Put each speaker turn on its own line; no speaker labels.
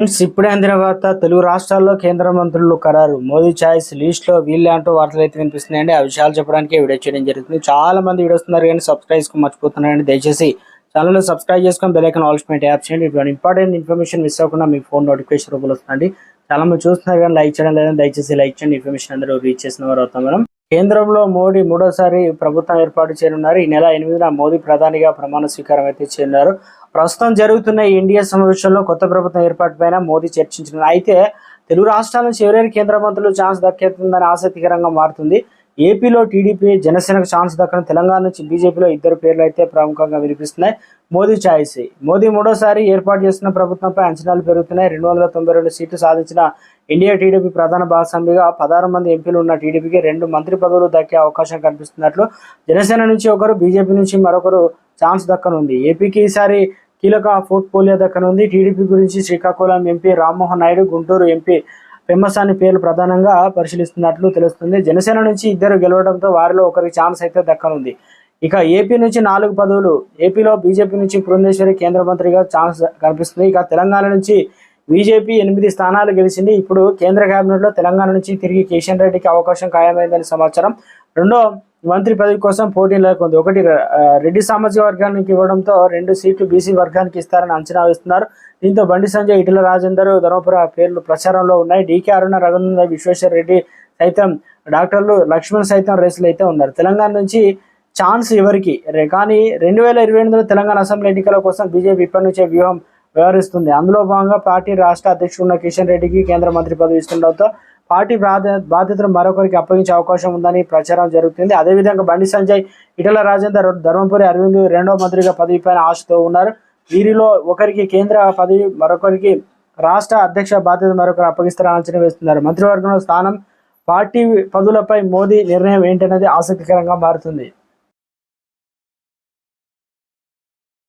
Friends, ఇప్పుడే అందిన వార్త. తెలుగు రాష్ట్రాల్లో కేంద్ర మంత్రులు ఖరారు. మోదీ ఛాయిస్ లిస్ట్ లో వీళ్ళే అంటూ వార్తలు అయితే వినిపిస్తున్నాయండి. ఆ విషయాలు చెప్పడానికి వీడియో చేయడం జరుగుతుంది. చాలా మంది వీడియో వస్తున్నారు కానీ సబ్స్క్రైబ్ మర్చిపోతున్నారండి. దయచేసి ఛానల్ సబ్స్క్రైబ్ చేసుకొని బెల్ ఐకాన్ ఆల్ పైన ట్యాప్ చేయండి. ఇటువంటి ఇంపార్టెంట్ ఇన్ఫర్మేషన్ మిస్ అవ్వకుండా మీ ఫోన్ నోటిఫికేషన్ రూపంలో వస్తుందండి. చాలా మంది చూస్తున్నారు కానీ లైక్ చేయడం లేదని దయచేసి లైక్ చేయండి. ఇన్ఫర్మేషన్ అందరూ రీచ్ చేసిన వారు అవుతాం. మనం కేంద్రంలో మోడీ మూడోసారి ప్రభుత్వం ఏర్పాటు చేయనున్నారు. ఈ నెల 8న మోదీ ప్రధానిగా ప్రమాణ స్వీకారం అయితే చేయనున్నారు. ప్రస్తుతం జరుగుతున్న ఈ ఎన్డీఏ సమావేశంలో కొత్త ప్రభుత్వం ఏర్పాటుపైన మోదీ చర్చించనున్నారు. అయితే తెలుగు రాష్ట్రాల నుంచి ఎవరైనా కేంద్ర మంత్రులు ఛాన్స్ దక్కేతుందని ఆసక్తికరంగా మారుతుంది. ఏపీలో టీడీపీ, జనసేనకు ఛాన్స్ దక్కను. తెలంగాణ నుంచి బీజేపీలో ఇద్దరు పేర్లు అయితే ప్రముఖంగా వినిపిస్తున్నాయి. మోదీ ఛాయిస్. మోదీ మూడోసారి ఏర్పాటు చేస్తున్న ప్రభుత్వంపై అంచనాలు పెరుగుతున్నాయి. 292 సీట్లు సాధించిన ఇండియా టీడీపీ ప్రధాన భాగస్వామిగా 16 మంది ఎంపీలు ఉన్న టీడీపీకి 2 మంత్రి పదవులు దక్కే అవకాశం కనిపిస్తున్నట్లు జనసేన నుంచి ఒకరు, బీజేపీ నుంచి మరొకరు ఛాన్స్ దక్కనుంది. ఏపీకి ఈసారి కీలక పోర్ట్ఫోలియో దక్కనుంది. టీడీపీ గురించి శ్రీకాకుళం ఎంపీ రామ్మోహన్ నాయుడు, గుంటూరు ఎంపీ పెమ్మసాని పేర్లు ప్రధానంగా పరిశీలిస్తున్నట్లు తెలుస్తుంది. జనసేన నుంచి ఇద్దరు గెలవడంతో వారిలో ఒకరికి ఛాన్స్ అయితే దక్కనుంది. ఇక ఏపీ నుంచి 4 పదవులు. ఏపీలో బీజేపీ నుంచి పురంధేశ్వరి కేంద్ర మంత్రిగా ఛాన్స్ కనిపిస్తుంది. ఇక తెలంగాణ నుంచి బీజేపీ 8 స్థానాలు గెలిచింది. ఇప్పుడు కేంద్ర కేబినెట్లో తెలంగాణ నుంచి తిరిగి కిషన్ రెడ్డికి అవకాశం ఖాయమైందని సమాచారం. రెండో మంత్రి పదవి కోసం పోటీ లేకుంది. ఒకటి రెడ్డి సామాజిక వర్గానికి ఇవ్వడంతో 2 సీట్లు బీసీ వర్గానికి ఇస్తారని అంచనా వేస్తున్నారు. దీంతో బండి సంజయ్, ఈటెల రాజేందర్, ధర్మపుర పేర్లు ప్రచారంలో ఉన్నాయి. డీకే అరుణ, రఘునంద విశ్వేశ్వర రెడ్డి సైతం, డాక్టర్లు లక్ష్మణ్ సైతం రేసులు అయితే ఉన్నారు. తెలంగాణ నుంచి ఛాన్స్ ఎవరికి? కానీ 2028 తెలంగాణ అసెంబ్లీ ఎన్నికల కోసం బీజేపీ ఇప్పటి నుంచే వ్యూహం వ్యవహరిస్తుంది. అందులో భాగంగా పార్టీ రాష్ట్ర అధ్యక్షుడు ఉన్న కిషన్ రెడ్డికి కేంద్ర మంత్రి పదవి ఇస్తుండటంతో పార్టీ బాధ్యతను మరొకరికి అప్పగించే అవకాశం ఉందని ప్రచారం జరుగుతుంది. అదేవిధంగా బండి సంజయ్, ఈటెల రాజేందర్, ధర్మపురి అరవింద్ రెండవ మంత్రిగా పదవిపైన ఆశతో ఉన్నారు. వీరిలో ఒకరికి కేంద్ర పదవి, మరొకరికి రాష్ట్ర అధ్యక్ష బాధ్యత మరొకరు అప్పగిస్తారని అంచనా వేస్తున్నారు. మంత్రివర్గంలో స్థానం, పార్టీ పదవులపై మోదీ నిర్ణయం ఏంటనేది ఆసక్తికరంగా మారుతుంది.